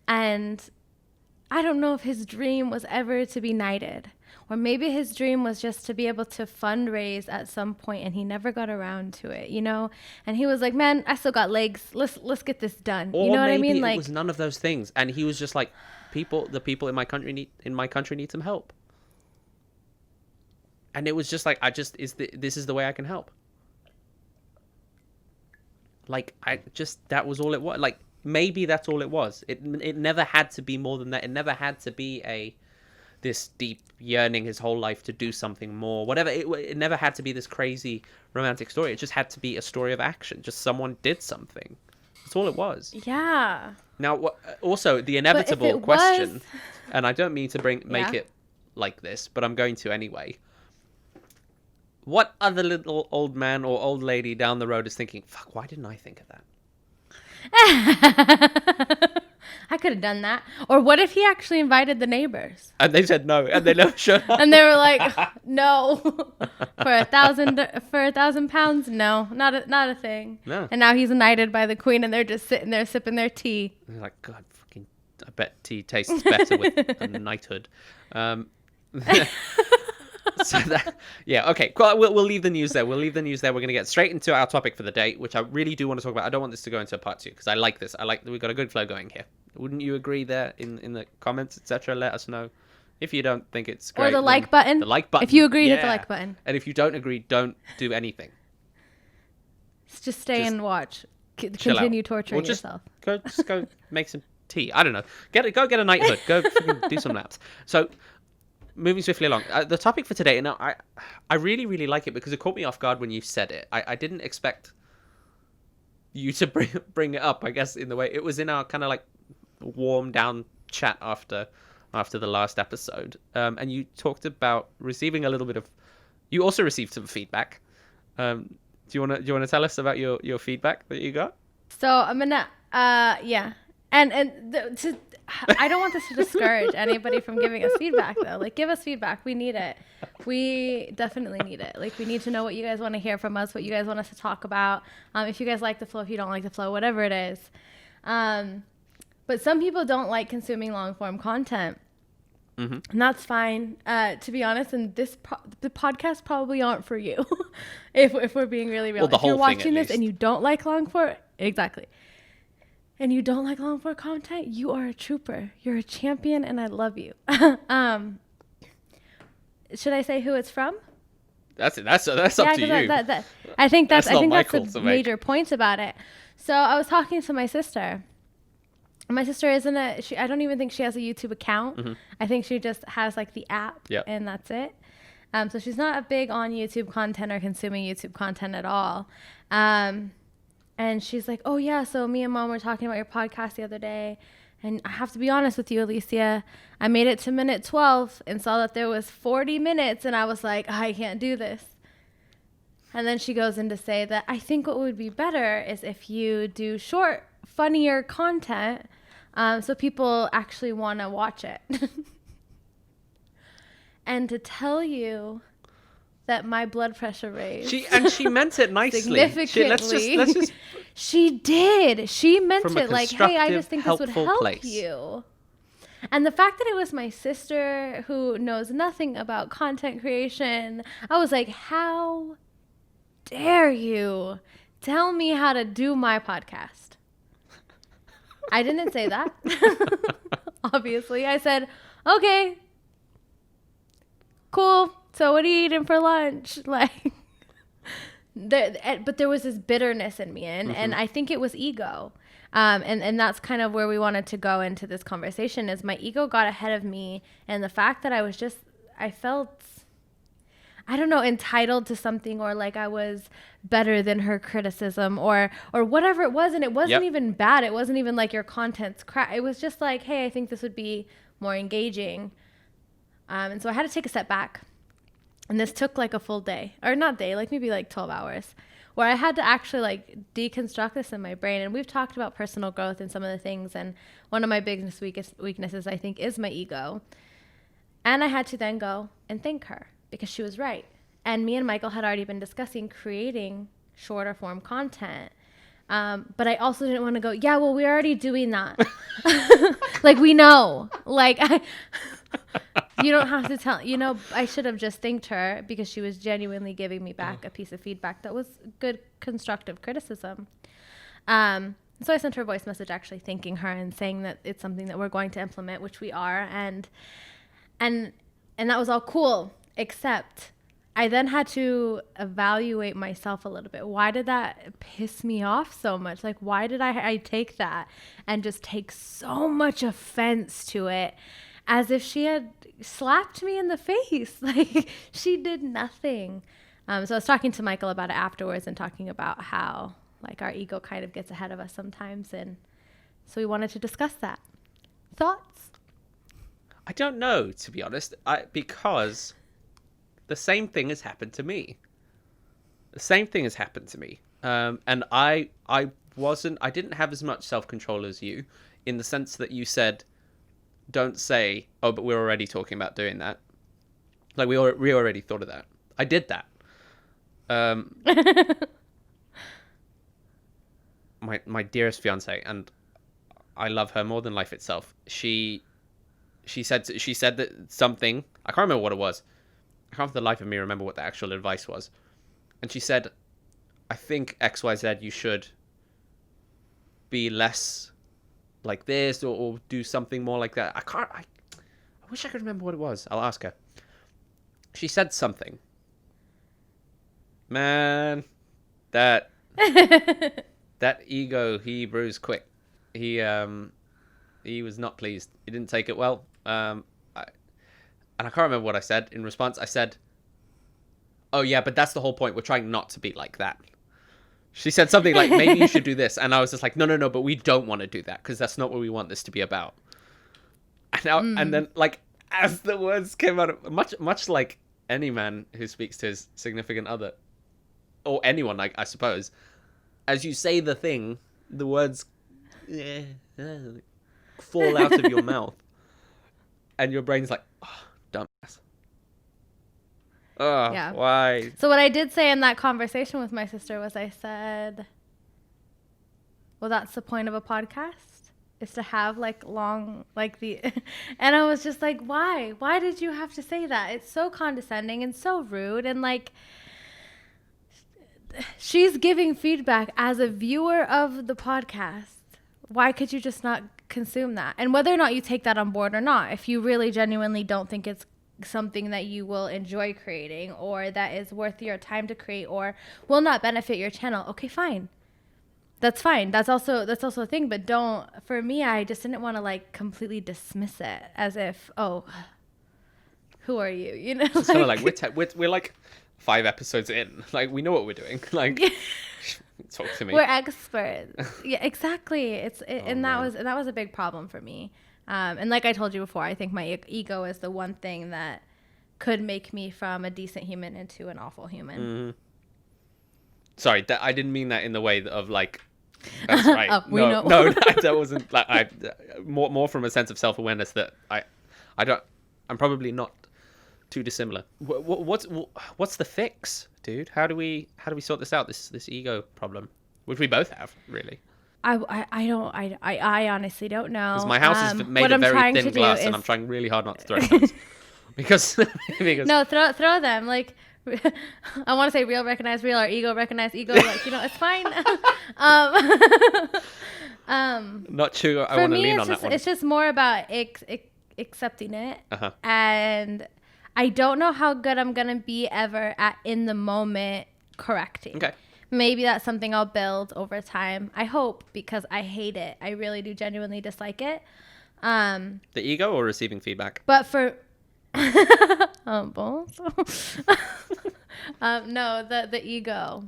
and I don't know if his dream was ever to be knighted, or maybe his dream was just to be able to fundraise at some point, and he never got around to it, you know? And he was like, man, I still got legs. Let's get this done. Or you know what I maybe mean? it was none of those things, and he was just like, the people in my country need some help. And it was just like, this is the way I can help. Like, that was all it was. Like, maybe that's all it was. It never had to be more than that. It never had to be this deep yearning his whole life to do something more. Whatever. It never had to be this crazy romantic story. It just had to be a story of action. Just someone did something. That's all it was. Yeah. Now, also, the inevitable question, and I don't mean to make it like this, but I'm going to anyway. What other little old man or old lady down the road is thinking, fuck, why didn't I think of that? I could have done that. Or what if he actually invited the neighbors? And they said no, and they never showed up. And they were like, no. For £1,000, no, not a thing. No. And now he's knighted by the Queen, and they're just sitting there sipping their tea. And they're like, God, fucking, I bet tea tastes better with a knighthood. So that, yeah, okay. We'll leave the news there. We're going to get straight into our topic for the day, which I really do want to talk about. I don't want this to go into a part 2 because I like this. We've got a good flow going here. Wouldn't you agree there in the comments, etc.? Let us know. If you don't think it's great. Or the like button. The like button. If you agree, hit the like button. And if you don't agree, don't do anything. Just stay and watch. Continue torturing yourself. Just go make some tea. I don't know. Go get a knighthood. Go do some laps. So, moving swiftly along, the topic for today, now I really, really like it because it caught me off guard when you said it. I didn't expect you to bring it up, I guess, in the way it was in our kind of like warm down chat after the last episode. And you talked about receiving a little bit of, you also received some feedback. Do you want to tell us about your feedback that you got? So I'm gonna yeah. I don't want this to discourage anybody from giving us feedback, though. Like, give us feedback. We need it. We definitely need it. Like, we need to know what you guys want to hear from us, what you guys want us to talk about. If you guys like the flow, if you don't like the flow, whatever it is. But some people don't like consuming long form content. Mm-hmm. And that's fine, to be honest. And the podcast probably aren't for you, if we're being really real. Well, the if you're whole thing, watching at this least. and you don't like long form, exactly, and you don't like long form content, you are a trooper. You're a champion, and I love you. Should I say who it's from? That's up to you. I think that's Michael the major point about it. So I was talking to my sister. My sister I don't even think she has a YouTube account. Mm-hmm. I think she just has like the app, Yep. and that's it. So she's not a big on YouTube content or consuming YouTube content at all. And she's like, oh yeah, so me and Mom were talking about your podcast the other day. And I have to be honest with you, Alysia, I made it to minute 12 and saw that there was 40 minutes. And I was like, I can't do this. And then she goes in to say that I think what would be better is if you do short, funnier content, so people actually want to watch it. And to tell you that my blood pressure raised. She meant it nicely. Significantly. Let's just She did. She meant From a it like, hey, I just think this would helpful help place. you. And the fact that it was my sister who knows nothing about content creation, I was like, how dare you tell me how to do my podcast? I didn't say that. Obviously. I said, okay, cool. So what are you eating for lunch? Like, but there was this bitterness in me, and I think it was ego. And that's kind of where we wanted to go into this conversation, is my ego got ahead of me, and the fact that I felt, I don't know, entitled to something, or like I was better than her criticism, or whatever it was. And it wasn't even bad. It wasn't even like your content's crap. It was just like, hey, I think this would be more engaging. And so I had to take a step back. And this took like a full day, or not day, like maybe like 12 hours, where I had to actually like deconstruct this in my brain. And we've talked about personal growth and some of the things. And one of my biggest weaknesses, I think, is my ego. And I had to then go and thank her, because she was right. And me and Michael had already been discussing creating shorter form content. But I also didn't want to go, yeah, well, we're already doing that. Like, we know. Like, you don't have to tell. I should have just thanked her, because she was genuinely giving me back a piece of feedback that was good, constructive criticism. So I sent her a voice message actually thanking her and saying that it's something that we're going to implement, which we are. And that was all cool, except I then had to evaluate myself a little bit. Why did that piss me off so much? Like, why did I take that and just take so much offense to it, as if she had slapped me in the face? Like, she did nothing. So I was talking to Michael about it afterwards, and talking about how like our ego kind of gets ahead of us sometimes. And so we wanted to discuss that. Thoughts? I don't know, to be honest, because the same thing has happened to me. And I didn't have as much self-control as you, in the sense that you said, don't say, oh, but we're already talking about doing that. Like, we already thought of that. I did that. My dearest fiance, and I love her more than life itself. She said that something, I can't remember what it was. I can't for the life of me remember what the actual advice was. And she said, I think XYZ, you should be less like this, or do something more like that. I wish I could remember what it was. I'll ask her. She said something. Man, that ego, he bruised quick. He was not pleased. He didn't take it well. And I can't remember what I said. In response, I said, oh yeah, but that's the whole point. We're trying not to be like that. She said something like, maybe you should do this. And I was just like, no, but we don't want to do that, because that's not what we want this to be about. And then, like, as the words came out, much like any man who speaks to his significant other, or anyone, I suppose, as you say the thing, the words fall out of your mouth. And your brain's like, oh, dumbass. Oh, Yeah. why? So what I did say in that conversation with my sister was I said, well, that's the point of a podcast, is to have like long, like the, and I was just like, why? Why did you have to say that? It's so condescending and so rude. And like, she's giving feedback as a viewer of the podcast. Why could you just not consume that? And whether or not you take that on board or not, if you really genuinely don't think it's something that you will enjoy creating or that is worth your time to create or will not benefit your channel, okay, fine. That's fine. That's also a thing. But don't, for me, I just didn't want to like completely dismiss it as if, oh, who are you? You know, It's kind of like we're like 5 episodes in. Like, we know what we're doing. Like, talk to me. We're experts. Yeah, exactly. And man. that was a big problem for me. And like I told you before, I think my ego is the one thing that could make me from a decent human into an awful human. Mm-hmm. Sorry, I didn't mean that in the way of like. That's right. Oh, we know. No, that wasn't like more from a sense of self-awareness that I'm probably not too dissimilar. What's the fix, dude? How do we sort this out? This ego problem, which we both have, really. I honestly don't know. Because my house is made of very thin glass, and I'm trying really hard not to throw stones. because no, throw them like. I want to say real recognize real or ego recognize ego. Like, you know, it's fine. Not sure. I want to lean on that one. It's just more about accepting it, and I don't know how good I'm gonna be ever at in the moment correcting. Okay. Maybe that's something I'll build over time. I hope, because I hate it. I really do genuinely dislike it. The ego or receiving feedback? But for both. No, the ego.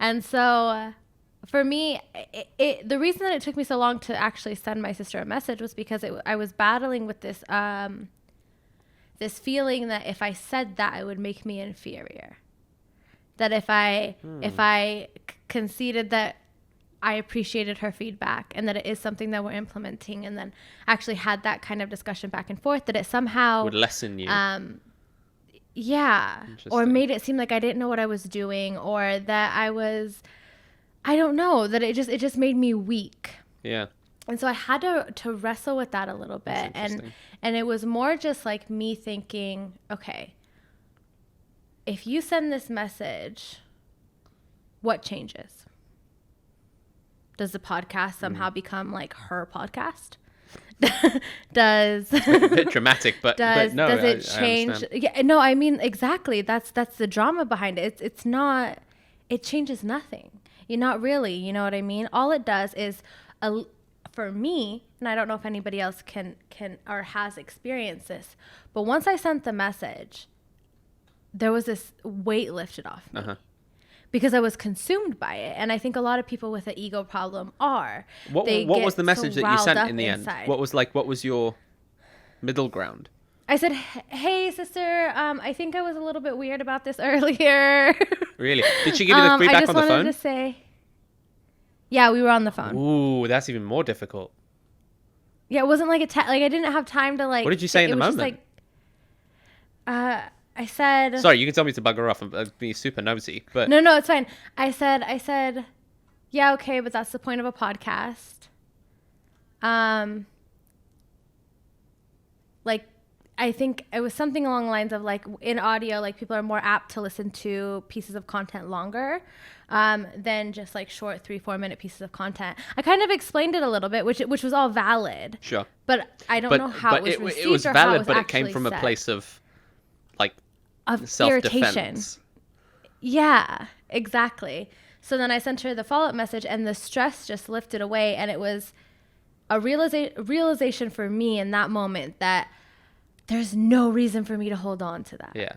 And so for me, the reason that it took me so long to actually send my sister a message was because I was battling with this this feeling that if I said that, it would make me inferior. That if I conceded that I appreciated her feedback and that it is something that we're implementing, and then actually had that kind of discussion back and forth, that it somehow would lessen you. Yeah. Or made it seem like I didn't know what I was doing, or that I don't know, that it just made me weak. Yeah. And so I had to wrestle with that a little bit. And it was more just like me thinking, okay, if you send this message, what changes? Does the podcast somehow become like her podcast? Does a bit dramatic, but no, does it change? Yeah, no, I mean, exactly. That's the drama behind it. It's not. It changes nothing. You're not really. You know what I mean? All it does is, for me, and I don't know if anybody else can or has experienced this, but once I sent the message, there was this weight lifted off me. Because I was consumed by it. And I think a lot of people with an ego problem are. What was the message that you sent in the end? What was your middle ground? I said, hey, sister, I think I was a little bit weird about this earlier. Really? Did she give you the feedback on the phone? I just wanted to say, yeah, we were on the phone. Ooh, that's even more difficult. Yeah, it wasn't like like I didn't have time to like. What did you say in the moment? Just like, I said... Sorry, you can tell me to bugger off and be super nosy, but... No, it's fine. I said, yeah, okay, but that's the point of a podcast. Like, I think it was something along the lines of, like, in audio, like, people are more apt to listen to pieces of content longer than just, like, short 3-4 minute pieces of content. I kind of explained it a little bit, which was all valid. Sure. But I don't know how it was received it was or valid, how it was but it came from said. A place of, like, of self-defense. Irritation. Yeah, exactly. So then I sent her the follow-up message, and the stress just lifted away, and it was a realization for me in that moment that there's no reason for me to hold on to that. Yeah.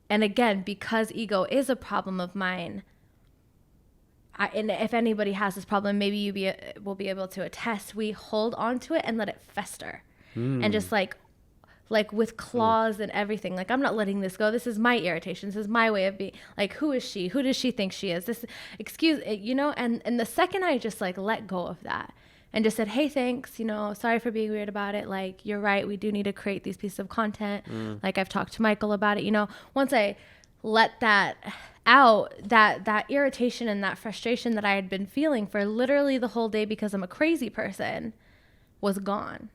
And again, because ego is a problem of mine, and if anybody has this problem, maybe you will be able to attest, we hold on to it and let it fester. And just like with claws and everything, like, I'm not letting this go. This is my irritation. This is my way of being, like, who is she? Who does she think she is? And the second I just like let go of that and just said, hey, thanks, sorry for being weird about it. Like, you're right. We do need to create these pieces of content. Like, I've talked to Michael about it. Once I let that out, that irritation and that frustration that I had been feeling for literally the whole day because I'm a crazy person was gone.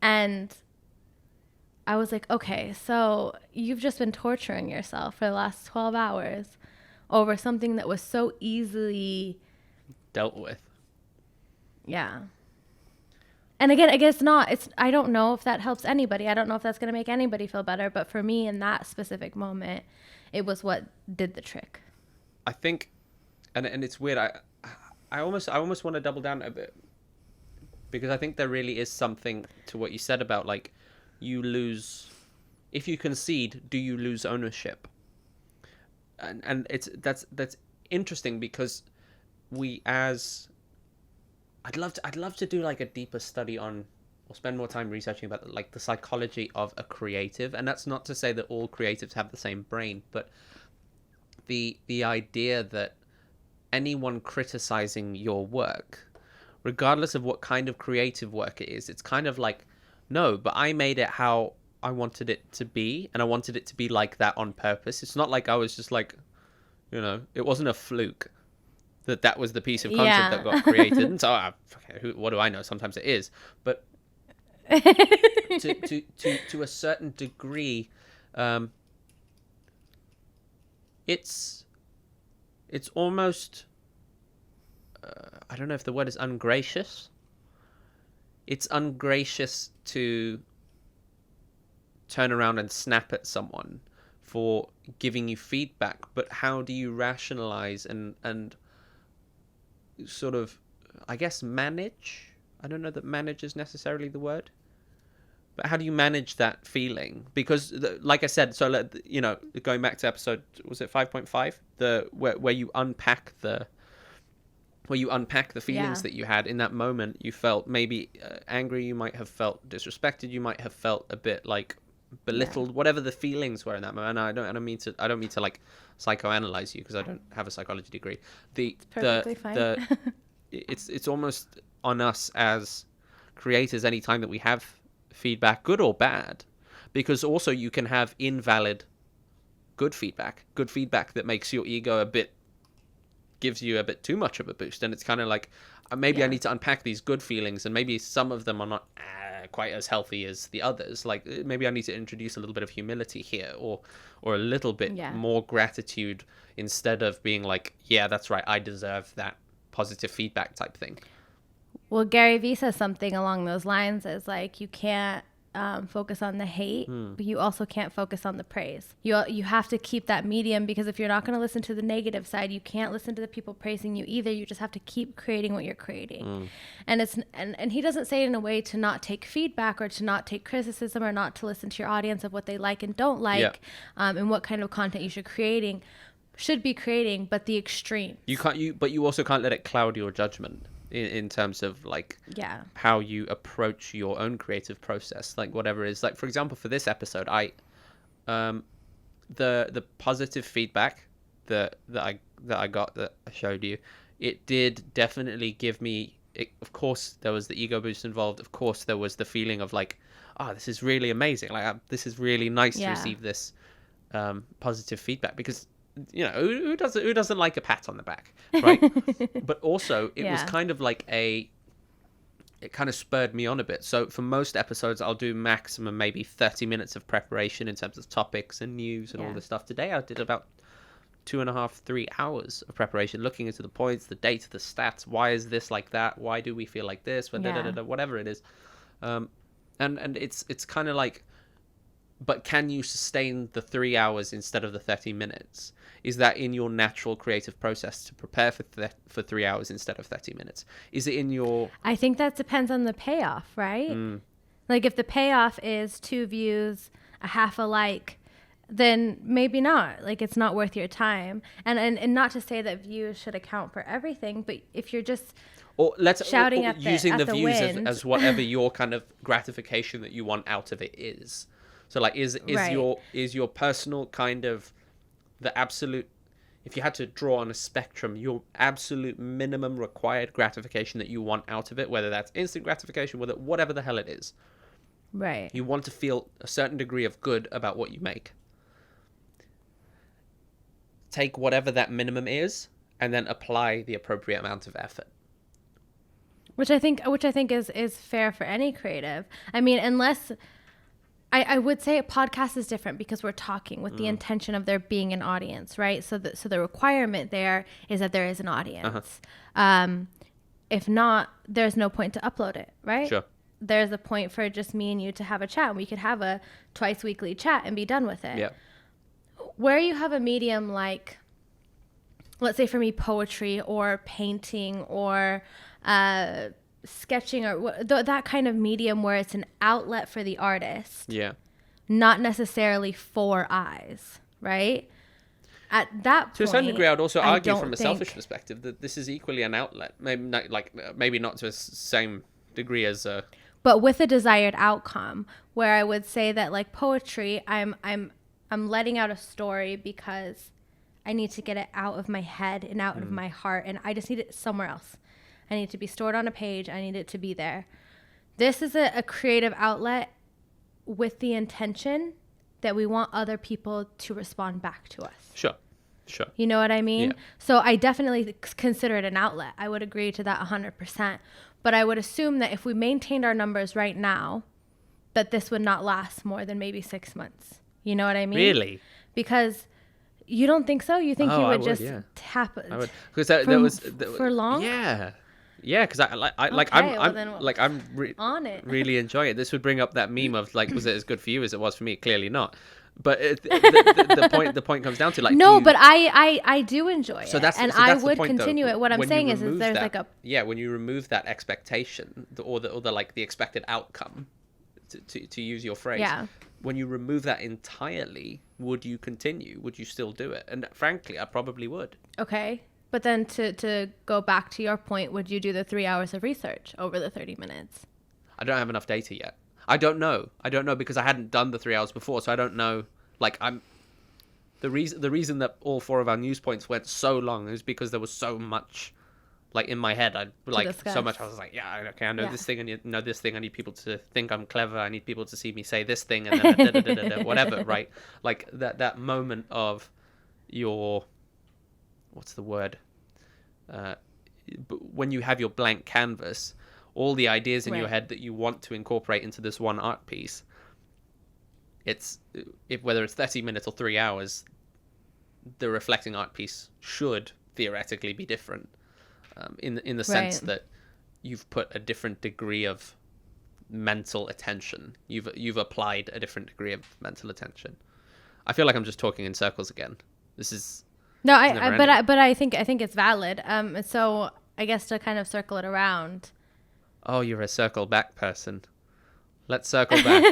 And I was like, okay, so you've just been torturing yourself for the last 12 hours over something that was so easily dealt with. Yeah. And again, I guess I don't know if that helps anybody. I don't know if that's going to make anybody feel better. But for me, in that specific moment, it was what did the trick. I think, and it's weird. I almost want to double down a bit, because I think there really is something to what you said about, like, you lose, if you concede, do you lose ownership? And that's interesting, because I'd love to do like a deeper study on, or spend more time researching about like the psychology of a creative. And that's not to say that all creatives have the same brain, but the idea that anyone criticizing your work, regardless of what kind of creative work it is, it's kind of like, no, but I made it how I wanted it to be, and I wanted it to be like that on purpose. It's not like I was just like, it wasn't a fluke that was the piece of content that got created. And so, what do I know? Sometimes it is, but to a certain degree, it's almost, I don't know if the word is ungracious. It's ungracious to turn around and snap at someone for giving you feedback, but how do you rationalize and sort of, I guess, manage? I don't know that manage is necessarily the word, but how do you manage that feeling? Because like I said, so going back to episode, was it 5.5, where you unpack the feelings that you had in that moment. You felt maybe angry, you might have felt disrespected, you might have felt a bit like belittled, whatever the feelings were in that moment. And I don't mean to like psychoanalyze you, because I don't have a psychology degree. It's perfectly fine. It's almost on us as creators, anytime that we have feedback, good or bad, because also you can have invalid good feedback that makes your ego gives you a bit too much of a boost. And it's kind of like, maybe I need to unpack these good feelings, and maybe some of them are not quite as healthy as the others. Like, maybe I need to introduce a little bit of humility here, or a little bit more gratitude, instead of being like, yeah, that's right, I deserve that positive feedback type thing. Well, Gary Vee says something along those lines, is like, you can't focus on the hate, but you also can't focus on the praise. You have to keep that medium, because if you're not going to listen to the negative side, you can't listen to the people praising you either. You just have to keep creating what you're creating. And he doesn't say it in a way to not take feedback, or to not take criticism, or not to listen to your audience of what they like and don't like, and what kind of content you should be creating, but the extreme. But you also can't let it cloud your judgment in terms of like how you approach your own creative process, like whatever it is. Like, for example, for this episode, the positive feedback that I got, that I showed you, it did definitely give me, of course there was the ego boost involved, of course there was the feeling of like, this is really amazing, like this is really nice to receive this positive feedback, because who doesn't like a pat on the back, right? But also it was kind of like it kind of spurred me on a bit. So for most episodes, I'll do maximum maybe 30 minutes of preparation in terms of topics and news and all this stuff. Today I did about 2.5-3 hours of preparation, looking into the points, the data, the stats. Why is this like that? Why do we feel like this? Whatever it is. And it's kind of like, but can you sustain the 3 hours instead of the 30 minutes? Is that in your natural creative process to prepare for 3 hours instead of 30 minutes? Is it in your... I think that depends on the payoff, right? Like, if the payoff is 2 views, a half a like, then maybe not. Like, it's not worth your time. And not to say that views should account for everything, but if you're just... shouting at using the views wind. as whatever your kind of gratification that you want out of it is. So like, is your personal kind of the absolute, if you had to draw on a spectrum, your absolute minimum required gratification that you want out of it, whether that's instant gratification, whatever the hell it is, right? You want to feel a certain degree of good about what you make. take whatever that minimum is and then apply the appropriate amount of effort. Which I think is fair for any creative. I mean, unless I would say a podcast is different because we're talking with the intention of there being an audience, right? So the requirement there is that there is an audience. If not, there's no point to upload it, right? Sure. There's a point for just me and you to have a chat. We could have a twice weekly chat and be done with it. Yeah. Where you have a medium like, let's say for me, poetry or painting or sketching or that kind of medium where it's an outlet for the artist. Yeah. Not necessarily for eyes, right? At that point, to a certain degree, I would also argue from a selfish perspective that this is equally an outlet. Maybe not to the same degree as but with a desired outcome, where I would say that like poetry, I'm letting out a story because I need to get it out of my head and out of my heart, and I just need it somewhere else. I need it to be stored on a page. I need it to be there. This is a creative outlet with the intention that we want other people to respond back to us. Sure. You know what I mean? Yeah. So I definitely consider it an outlet. I would agree to that 100%. But I would assume that if we maintained our numbers right now, that this would not last more than maybe 6 months. You know what I mean? Really? because you don't think so? You think you would just tap it? I would, because that was for long. Yeah, because I'm on it. really enjoying it. This would bring up that meme of like, was it as good for you as it was for me? Clearly not. But the point comes down to like, no, but I do enjoy it, that's I would point, continue though. it. What I'm saying is there's that, like a when you remove that expectation or the like the expected outcome, to use your phrase, when you remove that entirely, would you continue? Would you still do it? And frankly, I probably would. Okay. But then to go back to your point, would you do the 3 hours of research over the 30 minutes? I don't have enough data yet. I don't know because I hadn't done the 3 hours before, so I don't know. Like the reason that all 4 of our news points went so long is because there was so much, like in my head, I was like, yeah, okay, I know this thing, and you know this thing. I need people to think I'm clever. I need people to see me say this thing, and then whatever, right? Like that moment of your, what's the word? When you have your blank canvas, all the ideas in your head that you want to incorporate into this one art piece, whether it's 30 minutes or 3 hours, the reflecting art piece should theoretically be different, in the sense that you've put a different degree of mental attention. You've applied a different degree of mental attention. I feel like I'm just talking in circles again. This is no, but I think it's valid. So I guess to kind of circle it around. Oh, you're a circle back person. Let's circle back.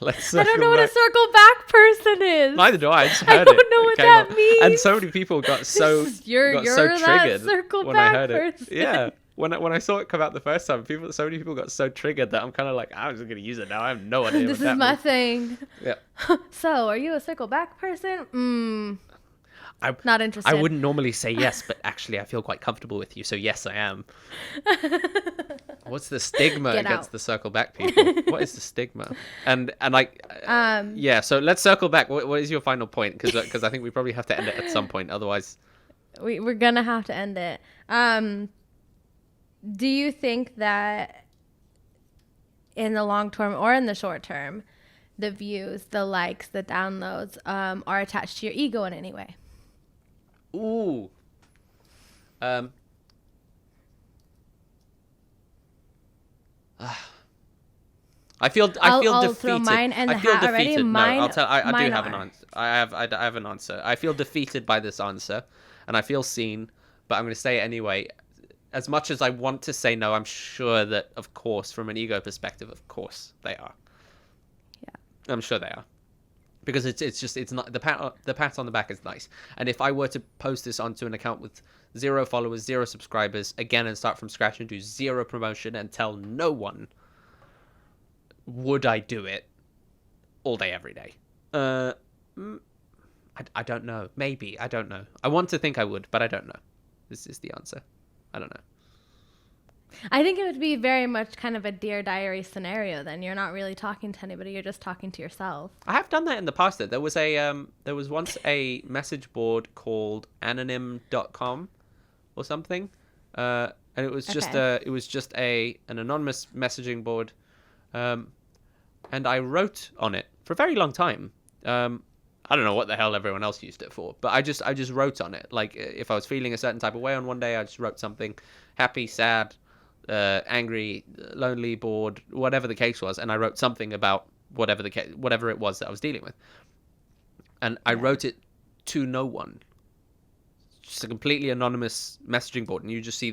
I don't know what a circle back person is. Neither do I. I just heard I don't know what that means. And so many people got so you're so triggered circle when back I heard person. it. Yeah. When I saw it come out the first time, so many people got so triggered that I'm kind of like, I'm just gonna use it now. I have no idea. This is my thing. Yeah. So, are you a circle back person? I'm not interested. I wouldn't normally say yes, but actually, I feel quite comfortable with you, so yes, I am. What's the stigma against the circle back people? What is the stigma? And like, So let's circle back. What is your final point? Because I think we probably have to end it at some point. Otherwise, we're gonna have to end it. Do you think that in the long term or in the short term, the views, the likes, the downloads are attached to your ego in any way? Ooh. I feel I'll defeated. Throw mine in the I feel hat already. defeated. Mine, no, I'll tell. I do have are. an answer. I have an answer. I feel defeated by this answer, and I feel seen. But I'm going to say it anyway. As much as I want to say no, I'm sure that, of course, from an ego perspective, of course they are. Yeah, I'm sure they are, because it's not the pat on the back is nice. And if I were to post this onto an account with 0 followers, 0 subscribers again, and start from scratch and do 0 promotion and tell no one, would I do it all day, every day? I don't know. Maybe. I don't know. I want to think I would, but I don't know. This is the answer. I don't know. I think it would be very much kind of a Dear Diary scenario then. You're not really talking to anybody, you're just talking to yourself. I have done that in the past. Though. There was once a message board called anonym.com or something. And it was just an anonymous messaging board. And I wrote on it for a very long time. I don't know what the hell everyone else used it for, but I just wrote on it. Like if I was feeling a certain type of way on one day, I just wrote something: happy, sad, angry, lonely, bored, whatever the case was, and I wrote something about whatever it was that I was dealing with. And I wrote it to no one. Just a completely anonymous messaging board, and you just see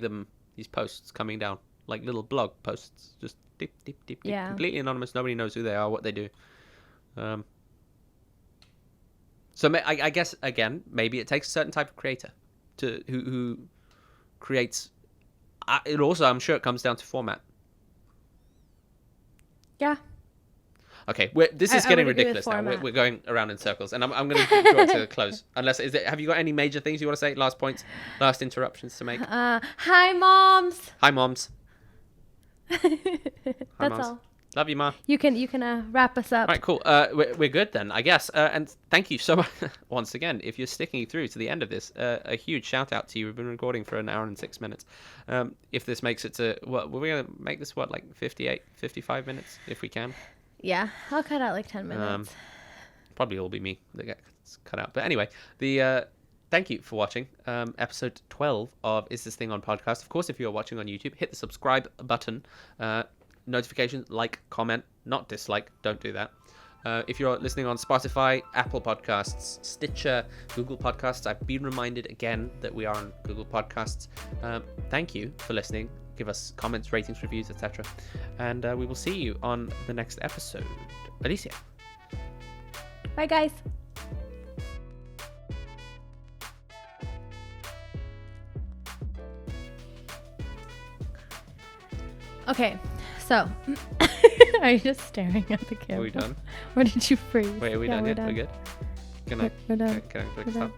these posts coming down like little blog posts, just deep, completely anonymous. Nobody knows who they are, what they do. So I guess again, maybe it takes a certain type of creator who creates. It also, I'm sure, it comes down to format. Yeah. Okay, this is getting ridiculous now. We're going around in circles, and I'm going to draw it to a close. Have you got any major things you want to say? Last points, last interruptions to make? Hi, moms. Hi, moms. That's all. Love you, Ma. You can wrap us up. All right, cool. We're good then, I guess. And thank you so much once again. If you're sticking through to the end of this, a huge shout out to you. We've been recording for an hour and 6 minutes. If this makes it to we're going to make this like 58, 55 minutes if we can. Yeah, I'll cut out like 10 minutes. Probably all be me that gets cut out. But anyway, thank you for watching episode 12 of Is This Thing on Podcast. Of course, if you're watching on YouTube, hit the subscribe button. Notifications, like, comment, not dislike. Don't do that. If you're listening on Spotify, Apple Podcasts, Stitcher, Google Podcasts, I've been reminded again that we are on Google Podcasts. Thank you for listening. Give us comments, ratings, reviews, etc. And we will see you on the next episode. Alysia. Bye, guys. Okay, so are you just staring at the camera? Are we done? Or did you freeze? Wait, are we done yet? We're good? We're done. Can I click stop?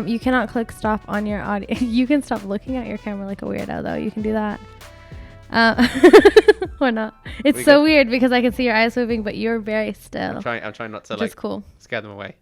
You cannot click stop on your audio. You can stop looking at your camera like a weirdo, though. You can do that. Or not. It's so weird because I can see your eyes moving, but you're very still. I'm trying not to which is cool. scare them away.